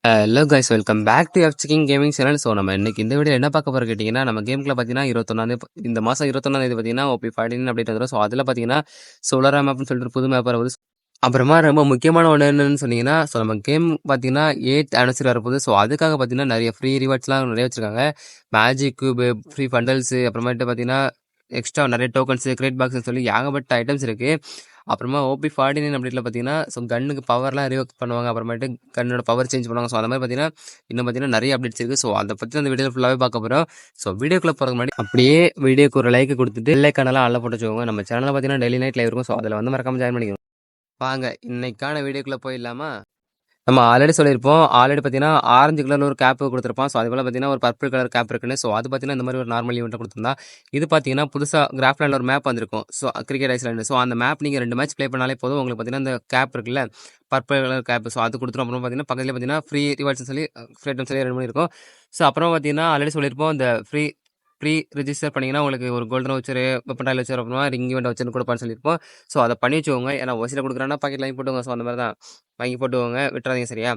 Hello guys, welcome back to chicking gaming channel. So நம்ம இன்னைக்கு இந்த வீடியோ என்ன பார்க்க போகிறோம் கேட்டிங்கன்னா, நம்ம கேமில் பார்த்தீங்கன்னா 21 இந்த மாதம் 21 பார்த்தீங்கன்னா ஓபி 14 அப்டேட் வந்துடும். ஸோ அதில் பார்த்தீங்கன்னா சோலார் மேப்னு சொல்லிட்டு ஒரு புது மேப் வரப்போகுது. அப்புறமா ரொம்ப முக்கியமான ஒன்று என்னன்னு சொன்னீங்கன்னா, ஸோ நம்ம கேம் பார்த்தீங்கன்னா 8th ஆனிவர்சரி வரப்போகுது. ஸோ அதுக்காக பார்த்தீங்கன்னா நிறைய ஃப்ரீ ரிவார்ட்ஸ்லாம் நிறைய வச்சிருக்காங்க. மேஜிக் கியூப், ஃப்ரீ பண்டல்ஸு, அப்புறமேட்டு பார்த்தீங்கன்னா எக்ஸ்ட்ரா நிறைய டோக்கன்ஸு, கிரேட் பாக்ஸ்னு சொல்லி ஏகப்பட்ட ஐட்டம்ஸ் இருக்குது. அப்புறமா ஓபி 49 அப்டேட்டில் பார்த்தீங்கன்னா, ஸோ கன்னுக்கு பவர்லாம் ரிவர்க் பண்ணுவாங்க. அப்புறமேட்டு கன்னோட பவர் சேஞ்ச் பண்ணுவாங்க. ஸோ அந்த மாதிரி பார்த்தீங்கன்னா இன்னும் பார்த்தீங்கன்னா நிறைய அப்டேட்ஸ் இருக்குது. ஸோ அதை பற்றி அந்த வீடியோ ஃபுல்லாகவே பார்க்க போகிறோம். ஸோ வீடியோக்குள்ளே போகிறதுக்கு முன்னாடி அப்படியே வீடியோக்கு ஒரு லைக் கொடுத்துட்டு லைக்கானலாம் ஆள போட்டு வச்சுக்கோங்க. நம்ம சேனலில் பார்த்தீங்கன்னா டெய்லி நைட் லைவ் இருக்கும். ஸோ அதில் வந்து மறக்காம ஜாயின் பண்ணிக்கோங்க. வாங்க இன்னைக்கான வீடியோக்குள்ளே போயிடலாமா? நம்ம ஆல்ரெடி சொல்லியிருப்போம். ஆல்ரெடி பார்த்தீங்கன்னா ஆரஞ்சு கலரில் ஒரு கேப் கொடுத்துருப்பான். ஸோ அது போல் பார்த்தீங்கன்னா ஒரு பர்பிள் கலர் கேப் இருக்குன்னு. ஸோ அது பார்த்தீங்கன்னா இந்த மாதிரி ஒரு நார்மல் ஈவெண்ட்டை கொடுத்துருந்தா. இது பார்த்தீங்கன்னா புதுசாக கிராஃப்ட்லேண்டில் ஒரு மேப் வந்திருக்கும். So cricket island. ஸோ அந்த மேப் நீங்கள் 2 மேட்ச் ப்ளே பண்ணாலே போதும். உங்களுக்கு பார்த்தீங்கன்னா இந்த கேப் இருக்குல்ல, பர்பிள் கலர் கேப். ஸோ அது கொடுத்துரும். அப்புறம் பார்த்தீங்கன்னா பக்கத்தில் பார்த்தீங்கன்னா ஃப்ரீ ரிவார்ட்ஸ்னு சொல்லி ஃப்ரீ ஐட்டம்ஸ் சொல்லி 2 இருக்கும். ஸோ அப்புறம் பார்த்தீங்கன்னா ஆல்ரெடி சொல்லியிருப்போம் இந்த ப்ரீ ரிஜிஸ்டர் பண்ணிங்கன்னா உங்களுக்கு ஒரு கோல்டன் வச்சரு, வெப்பன் வச்சர், அப்புறமா ரிங் இவெண்ட் வச்சுன்னு கொடுப்பான்னு சொல்லியிருப்போம். ஸோ அதை பண்ணி வச்சுக்கோங்க. ஏன்னா ஒசியில் கொடுக்குறாங்கன்னா பாக்கெட் வாங்கி போட்டுவோங்க. ஸோ அந்த மாதிரி தான் வாங்கி போட்டுவோங்க, விட்டுறாதீங்க சரியா?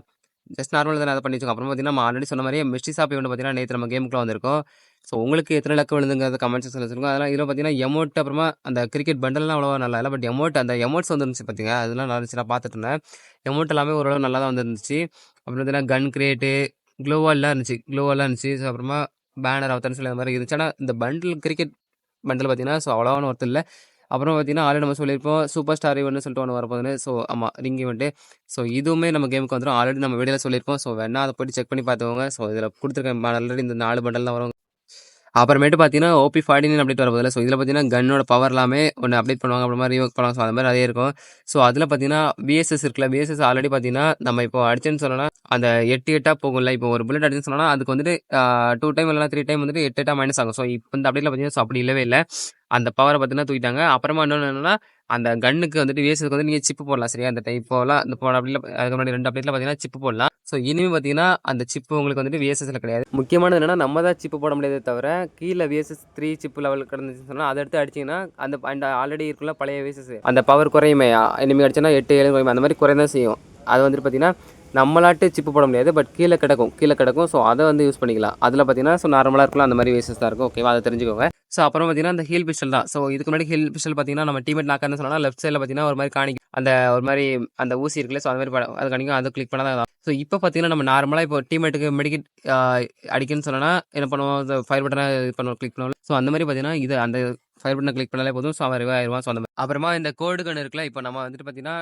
ஜஸ்ட் நார்மல் தான் அதை பண்ணி வச்சுக்கோங்க. அப்புறம் பார்த்தீங்கன்னா நம்ம ஆல்ரெடி சொன்ன மாதிரியே மிஸ்ட்ரி ஷாப் இவெண்ட் பார்த்தீங்கன்னா நேற்று நம்ம கேமுக்குள்ள வந்திருக்கும். ஸோ உங்களுக்கு எத்தனை லக்கு விழுதுங்கிறத கமெண்ட் செக்ஷனில் சொல்லுங்கள். அதெல்லாம் இதில் பார்த்தீங்கன்னா எமௌண்ட், அப்புறமா அந்த கிரிக்கெட் பண்டல்லாம் அவ்வளோவா நல்லா இல்லை. பட் அந்த எமௌண்ட்ஸ் வந்துருந்துச்சு பார்த்தீங்க, அதெல்லாம் நல்லா இருந்துச்சு. நான் பார்த்துட்டு இருந்தேன். எமௌண்ட் எல்லாமே ஓரளவு நல்லா தான் வந்துருந்துச்சு. அப்புறம் பார்த்தீங்கன்னா கன் கிரியேட்டு, க்ளோவால்லாம் இருந்துச்சு. ஸோ அப்புறமா பேனர் அவத்தன்னு சொல்லி அந்த மாதிரி இருந்துச்சு. ஆனால் இந்த கிரிக்கெட் பண்டில் பார்த்தீங்கன்னா ஸோ அவ்வளோவா ஒருத்தர் இல்லை. அப்புறம் பார்த்தீங்கன்னா ஆல்ரெடி நம்ம சொல்லியிருப்போம் சூப்பர் ஸ்டார் ஈவெண்ட்னு சொல்லிட்டு ஒன்று வரப்போகுதுன்னு. ஸோ ஆமாம், ரிங் ஈவெண்ட்டு. ஸோ இதுவுமே நம்ம கேமுக்கு வந்துடும். ஆல்ரெடி நம்ம வீடியோவில் சொல்லியிருப்போம். ஸோ வேணா அதை போய்ட்டு செக் பண்ணி பார்த்துக்கோங்க. ஸோ இதில் கொடுத்துருக்கேன் ஆல்ரெடி இந்த 4 பண்டல் தான் வரும். அப்புறமேட்டு பார்த்தீங்கன்னா ஓபி 49 அப்டேட் வரப்போதில்ல. ஸோ இதில் பார்த்தீங்கன்னா கன்னோட பவர் எல்லாமே ஒன்று அப்டேட் பண்ணுவாங்க. அப்புறமா ரீவொர்க் பண்ணுவாங்க. ஸோ அந்த மாதிரி அதே இருக்கும். ஸோ அதில் பார்த்தீங்கன்னா விஎஸ்எஸ் இருக்குல்ல, விஎஸ்எஸ் ஆல்ரெடி பார்த்தீங்கன்னா நம்ம இப்போ அடிச்சேன்னு சொல்லலாம் அந்த 8 போகும்ல. இப்போ ஒரு புல்லட் அடிச்சுன்னு சொன்னால் அதுக்கு வந்துட்டு 2 டைம் இல்லைனா 3 டைம் வந்துட்டு 8 மைனஸ் ஆகும். ஸோ இப்போ இந்த அப்டேட்டில் பார்த்தீங்கன்னா ஸோ அப்படி இல்லவே இல்லை. அந்த பவரை பார்த்தீங்கன்னா தூக்கிட்டாங்க. அப்புறமா இன்னொன்று என்னன்னா, அந்த கன்னுக்கு வந்துட்டு விஎஸ்எஸ்க்கு வந்து நீங்கள் சிப்பு போடலாம் சரியா? அந்த இப்போலாம் இந்த போன அப்டேட்டில் அதுக்கு முன்னாடி 2 அப்டேட்டில் பார்த்தீங்கன்னா சிப்பு போடலாம். ஸோ இனிமேல் பார்த்தீங்கன்னா அந்த சிப்பு உங்களுக்கு வந்துட்டு விஎஸ்எஸ்ல கிடையாது. முக்கியமானது என்னன்னா, நம்ம தான் சிப்பு போட முடியாதே தவிர கீழே விஎஸ்எஸ் 3 சிப்பு லெவல் கிடந்துச்சுன்னு சொன்னால் அதை எடுத்து அடிச்சிங்கன்னா அந்த ஆல்ரெடி இருக்குல்ல பழைய விஎஸ்எஸ் அந்த பவர் குறையுமே. இனிமேல் அடிச்சுன்னா 8 7 குறையுமே. அந்த மாதிரி குறையதான் செய்யும். அது வந்துட்டு பார்த்தீங்கன்னா நம்மளாட்டு சிப்பு போட முடியாது. பட் கீழே கிடக்கும். ஸோ அதை வந்து யூஸ் பண்ணிக்கலாம். அதில் பார்த்தீங்கன்னா ஸோ நார்மலாக இருக்கலாம், அந்த மாதிரி விஎஸ்எஸ் தான் இருக்கும். ஓகேவா? அதை தெரிஞ்சுக்கோங்க. ஸோ அப்புறம் பார்த்தீங்கன்னா அந்த ஹீல் பிஸ்டல் தான். ஸோ இதுக்கு முன்னாடி ஹீல் பிஸ்டல் பார்த்தீங்கன்னா நம்ம டீமேட் நாக்கான்னு சொன்னால் லெஃப்ட் சைடில் பார்த்தீங்கன்னா ஒரு மாதிரி காணிக்கும். அந்த ஒரு மாதிரி அந்த ஊசி இருக்குல்ல, ஸோ அந்த மாதிரி அது காணிக்கும். அதை கிளிக் பண்ணால் தான். ஸோ இப்போ பார்த்தீங்கன்னா நம்ம நார்மலாக இப்போ டீமேட்டுக்கு மெடிக்கெட் அடிக்கணும்னு சொன்னால் என்ன பண்ணுவோம், அந்த ஃபயர் பட்டனை இது பண்ணுவோம், கிளிக் பண்ணுவோம். ஸோ அந்த மாதிரி பார்த்தீங்கன்னா இது அந்த ஃபயர் பட்டனை கிளிக் பண்ணாலே போதும். ஸோ அவன் ஆயிடுவான். ஸோ அந்த மாதிரி அப்புறமா இந்த கோடு கன் இருக்குல்ல, இப்போ நம்ம வந்துட்டு பார்த்தீங்கன்னா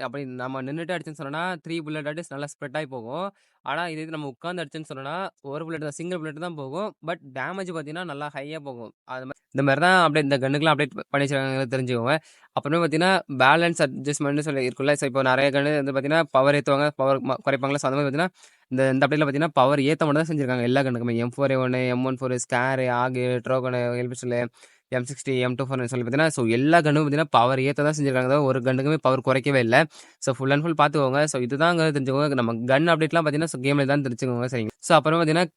அப்படி நம்ம நின்றுட்டு அடிச்சுன்னு சொன்னால் 3 புல்லட் அடிச்சு நல்லா ஸ்ப்ரெட் ஆகி போகும். ஆனால் இது நம்ம உட்காந்து அடிச்சுன்னு சொன்னால் ஒரு புல்லட் தான், சிங்கிள் புல்லட் தான் போகும். பட் டேமேஜ் பார்த்தீங்கன்னா நல்லா ஹையாக போகும். அது மாதிரி இந்த மாதிரி தான் அப்படியே இந்த கன்னுக்குலாம் அப்டேட் பண்ணி வச்சுருக்காங்க, தெரிஞ்சுக்கோங்க. அப்புறமே பார்த்தீங்கன்னா பேலன்ஸ் அட்ஜஸ்ட்மெண்ட்னு சொல்லி இருக்குல்ல. ஸோ இப்போ நிறைய கன்று வந்து பார்த்தீங்கன்னா பவர் ஏற்றுவாங்க, பவர் குறைப்பாங்களா. ஸோ அந்த மாதிரி பார்த்தீங்கன்னா இந்த அப்டேட்டில் பார்த்தீங்கன்னா பவர் ஏற்ற மட்டும் தான் செஞ்சுருக்காங்க எல்லா கண்ணுக்குமே. M4A1, M14, ஸ்கேரு, ஆகு, ட்ரோகனு, எல்பிஸ்டலு, M60, M24 சொல்லி பார்த்தீங்கன்னா ஸோ எல்லா கன்னுக்கும் பார்த்தீங்கன்னா பவர் ஏற்ற தான் செஞ்சுருக்காங்க. ஒரு கன்னுக்குமே பவர் குறைக்கவே இல்லை. ஸோ ஃபுல் அண்ட் ஃபுல் பார்த்துக்கோங்க. ஸோ இதுதான் தெரிஞ்சுக்கோங்க. நம்ம கன் அப்டேட்லாம் பார்த்தீங்கன்னா ஸோ கேமில் தான் தெரிஞ்சுக்கோங்க சரிங்க. ஸோ அப்புறம் பார்த்தீங்கன்னா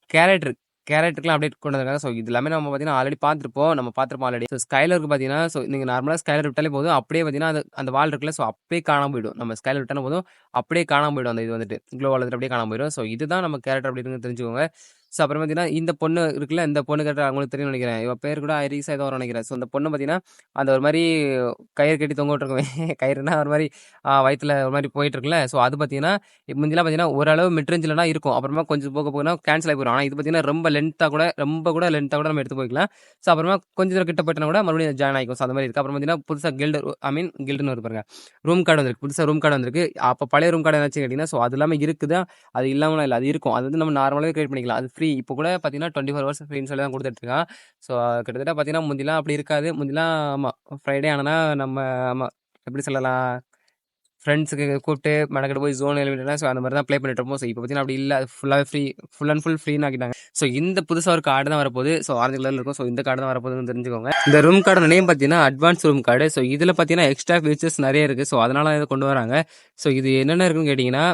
கேரக்டருக்குலாம் அப்டேட் கொண்டு வந்திருக்காங்க. ஸோ இது எல்லாமே நம்ம பார்த்தீங்கன்னா ஆல்ரெடி பார்த்துருப்போம் ஆல்ரெடி. ஸோ ஸ்கைலருக்கு பார்த்தீங்கன்னா ஸோ நீங்கள் நார்மலாக ஸ்கைலர் விட்டாலே போதும், அப்படியே பார்த்தீங்கன்னா அந்த வால் இருக்குல்ல, ஸோ அப்படியே காணாமல் போயிடும். நம்ம ஸ்கைலர் விட்டாலும் போதும், அப்படியே காணாமல் போயிடும். அந்த இது வந்துட்டு க்ளோ வால் அப்படியே காணாமல் போயிடும். ஸோ இதுதான் நம்ம கேரக்டர் அப்படின்னு தெரிஞ்சுக்கோங்க. ஸோ அப்புறம் பார்த்தீங்கன்னா இந்த பொண்ணு இருக்குல்ல, இந்த பொண்ணு கேரக்டர் அவங்களுக்கு தெரியும் நினைக்கிறேன். இவன் பேர் கூட ஐரிஸா ஏதோ வரும் நினைக்கிறேன். ஸோ இந்த பொண்ணு பார்த்தீங்கன்னா அந்த ஒரு மாதிரி கயிறு கட்டி தொங்க விட்டுருக்குமே கயிறுனா ஒரு மாதிரி வயிற்றுல ஒரு மாதிரி போயிட்டு இருக்குல்ல. ஸோ அது பார்த்தீங்கன்னா முந்திலாம் பார்த்தீங்கன்னா ஓரளவு மிட்ரேஞ்சில்னா இருக்கும். அப்புறமா கொஞ்சம் போக கேன்சல் ஆகி போயிடும். ஆனால் இது பார்த்தீங்கன்னா ரொம்ப லென்த்தாக கூட நம்ம எடுத்து போய்க்கலாம். ஸோ அப்புறமா கொஞ்சம் தூரம் கிட்ட போயிட்டா கூட மறுபடியும் ஜாயின் ஆகிக்கும். ஸோ அந்த மாதிரி இருக்குது. அப்புறம் பார்த்தீங்கன்னா புதுசாக கில்டுன்னு ஒரு பாருங்க ரூம் கார்டு வந்திருக்கு. புதுசாக ரூம் கார்டு வந்திருக்கு. அப்போ பழைய ரூம் கார்டு ஏதாச்சும் கேட்டிங்கன்னா ஸோ அது எல்லாமே இருக்குது. அது இல்லாமல் இல்லை, அது இருக்கும். அது வந்து நம்ம நார்மலாகவே கிரியேட் பண்ணிக்கலாம். அது ஃப்ரீ. இப்போ கூட பார்த்தீங்கன்னா 24 ஹவர்ஸ் ஃப்ரீன்னு சொல்லி தான் கொடுத்துட்ருக்கான். ஸோ கிட்டத்தட்ட பார்த்தீங்கன்னா முந்திலாம் அப்படி இருக்காது. முந்திலாம் ஆமாம் ஃப்ரைடே ஆனால் நம்ம ஆமாம் எப்படி சொல்லலாம், ஃப்ரெண்ட்ஸுக்கு கூப்பிட்டு மெனக்கெட்டு போய் ஜோன் எலிமினேட். ஸோ அந்த மாதிரி தான் ப்ளே பண்ணிட்டு இருப்போம். ஸோ இப்போ பார்த்தீங்கன்னா அப்படி இல்லை, அது ஃபுல்லாகவே ஃபுல் அண்ட் ஃபுல் ஃப்ரீன்னு ஆக்கிட்டாங்க. ஸோ இந்த புதுசாக ஒரு கார்டு தான் வரப்போகுது. ஸோ ஆரஞ்சு கலரில் இருக்கும். ஸோ இந்த கார்டு தான் வரப்போகுதுன்னு தெரிஞ்சுக்கோங்க. இந்த ரூம் கார்டு நேம் பார்த்தீங்கன்னா அட்வான்ஸ் ரூம் கார்டு. ஸோ இதில் பார்த்தீங்கன்னா எக்ஸ்ட்ரா ஃபீச்சர்ஸ் நிறைய இருக்குது. ஸோ அதனால இதை கொண்டு வராங்க. ஸோ இது என்னென்ன இருக்குன்னு கேட்டிங்கன்னா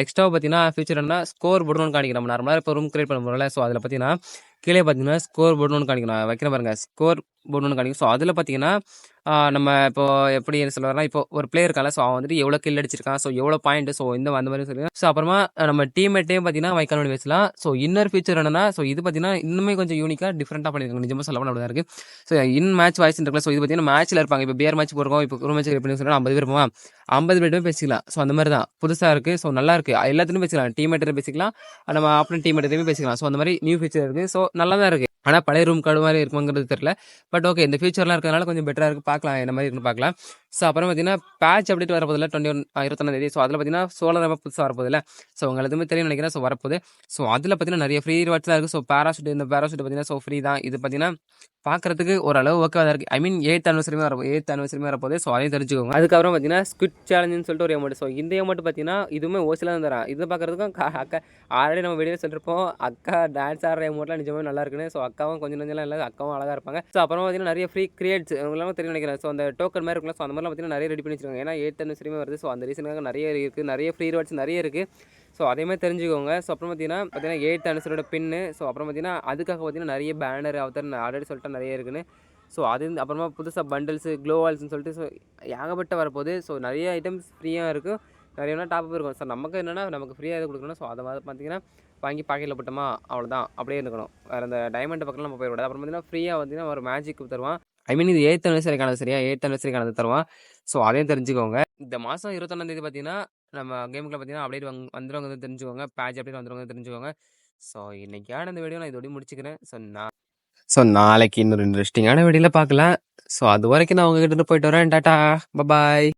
எக்ஸ்ட்ரா பார்த்தீங்கன்னா ஃபீச்சர் என்ன, ஸ்கோர் போர்டுன்னு காணிக்கிறோம். நம்ம நார்மலாக இப்போ ரூம் கிரியேட் பண்ண போகிறோம்ல. ஸோ அதில் பார்த்தீங்கன்னா கீழே பார்த்தீங்கன்னா ஸ்கோர் போர்டுன்னு காணிக்கணும். வைக்கிற பாருங்க, ஸ்கோர் போர்டு ஒன்று காணிக்கும். ஸோ அதில் பார்த்தீங்கன்னா நம்ம இப்போ எப்படி சொல்லுவாருன்னா, இப்போ ஒரு பிளேயர் இருக்கால, ஸோ அவன் வந்துட்டு எவ்வளோ கில் அடிச்சிருக்கான், ஸோ எவ்வளோ பாயிண்ட், ஸோ அந்த மாதிரி சொல்லுவாங்க. ஸோ அப்புறமா நம்ம டீம்மேட்டையும் பார்த்தீங்கன்னா வைக்கால் பண்ணி பேசலாம். ஸோ இன்னர் ஃபீச்சர் என்னன்னா, ஸோ இது பார்த்தீங்கன்னா இன்னுமே கொஞ்சம் யூனிக்காக டிஃப்ரெண்ட்டாக பண்ணியிருக்காங்க. நிஜமாக சொல்ல அப்படி தான் இருக்குது. ஸோ இன் மேட்ச் வாய்ஸ் இருக்குல்ல, ஸோ இது பார்த்தீங்கன்னா மேட்ச்சில் இருப்பாங்க. இப்போ பியர் மேட்ச் போகிறோம், இப்போ ஒரு மேட்ச் எப்படி சொன்னால் 50 பேர் இருப்போமா, 50 பேருமே பேசிக்கலாம். ஸோ அந்த மாதிரி தான் புதுசாக இருக்குது. ஸோ நல்லா இருக்குது. எல்லாத்துலையும் பேசிக்கலாம். டீம்மேட்டை பேசிக்கலாம், நம்ம ஆப்னன் டீம்மேட்டையுமே பேசிக்கலாம். ஸோ அந்த மாதிரி நியூ ஃபீச்சர் இருக்குது. ஸோ நல்லா தான் இருக்குது. ஆனால் பழைய ரூம் கார்டு மாதிரி இருக்குங்கிறது தெரியல. பட் ஓகே, இந்த ஃபியூச்சர்லாம் இருக்கிறதுனால கொஞ்சம் பெட்டராக இருக்குது. பார்க்கலாம் என்ன மாதிரி இருக்குன்னு பார்க்கலாம். ஸோ அப்புறம் பார்த்தீங்கன்னா பேட்ச் அப்டேட் வரப்போதில்ல 21 ஸோ அதில் பார்த்தீங்கன்னா சோலார் மேப் புதுசாக வரப்போதில்ல. ஸோ உங்களுக்கு எதுவுமே தெரியும் நினைக்கிறேன். ஸோ வரப்போகுது. ஸோ அதில் பார்த்தீங்கன்னா நிறைய ஃப்ரீ ரிவார்ட்ஸ்லாம் இருக்குது. ஸோ பேராஷூட், இந்த பேராஷூட் பார்த்தீங்கன்னா ஸோ ஃப்ரீ தான். இது பார்த்தீங்கன்னா பார்க்குறதுக்கு ஓரளவு ஓகேவாக தான் இருக்குது. ஐ மீன் 8th anniversary வரப்போகுது. ஸோ அதையும் தெரிஞ்சுக்கோங்க. அதுக்கப்புறம் பார்த்தீங்கன்னா ஸ்குவிட் சேலஞ்சுன்னு சொல்லிட்டு ஒரு அமௌண்ட். ஸோ இந்த அமௌண்ட் பார்த்தீங்கன்னா இதுவுமே ஓசில தான் தரான். இது பார்க்குறதுக்கும் அக்கா ஆல்ரெடி நம்ம வெளியே சொல்லிருப்போம், அக்கா டான்ஸ் ஆடுற அமௌண்ட்லாம் நிஜமே நல்லா இருக்குன்னு. ஸோ அக்காவும் கொஞ்சம் நெஞ்சலாம் இல்லை, அக்காவும் அழகாக இருப்பாங்க. ஸோ அப்புறம் பார்த்தீங்கன்னா நிறைய ஃப்ரீ கிரியேட்ஸ் உங்களாம் தெரியும் நினைக்கிறேன். ஸோ அந்த டோக்கன் மாதிரி இருக்கலாம். ஸோ அந்த மாதிரிலாம் பார்த்தீங்கன்னா நிறைய ரெடி பண்ணி வச்சிருக்காங்க. ஏன்னா 8th anniversary வருது. ஸோ அந்த ரீசனுக்காக நிறைய இருக்குது. நிறைய ஃப்ரீ ரிவார்ட்ஸ் நிறைய இருக்குது. ஸோ அதேமாதிரி தெரிஞ்சுக்கோங்க. ஸோ அப்புறம் பார்த்தீங்கன்னா 8th anniversary பின்னு. ஸோ அப்புறம் பார்த்தீங்கன்னா அதுக்காக பார்த்தீங்கன்னா நிறைய பேனர் அவத்தர் ஆல்ரெடி சொல்லிட்டு நிறைய இருக்குன்னு. ஸோ அது அப்புறமா புதுசாக பண்டில்ஸு, க்ளோவால்ஸ்னு சொல்லிட்டு ஸோ ஏகப்பட்ட வரப்போகுது. ஸோ நிறைய ஐட்டம்ஸ் ஃப்ரீயாக இருக்கும், நிறைய டாப்அப் இருக்கும். ஸோ நமக்கு என்னென்னா நமக்கு ஃப்ரீயாக எது கொடுக்கணும். ஸோ அதை பார்த்தீங்கன்னா வாங்கி பாக்கெட்டில் போட்டோமா அவ்வளோதான், அப்படியே இருந்துக்கணும். வேறு அந்த டைமண்ட் பக்கம் நம்ம போயிடக்கூடாது. அப்புறம் பார்த்தீங்கன்னா ஃப்ரீயாக பார்த்தீங்கன்னா ஒரு மேஜிக் தருவான். ஐ மீன் இது 8th anniversary சரியா, 8th anniversary தருவான். ஸோ அதையும் தெரிஞ்சுக்கோங்க. இந்த மாதம் 21 பார்த்தீங்கன்னா நம்ம கேமுக்குள்ள பார்த்தீங்கன்னா அப்டேட் வந்துடுவாங்க தெரிஞ்சுக்கோங்க. பேட்ச் அப்டேட் வந்துடுவாங்க தெரிஞ்சுக்கோங்க. ஸோ இன்னைக்கான இந்த வீடியோ நான் இதோடய முடிச்சுக்கிறேன். ஸோ நாளைக்கு இன்னொரு இன்ட்ரெஸ்டிங்கான வீடியோவில் பார்க்கலாம். ஸோ அது வரைக்கும் நான் உங்ககிட்ட போயிட்டு வரேன். Tata, bye bye.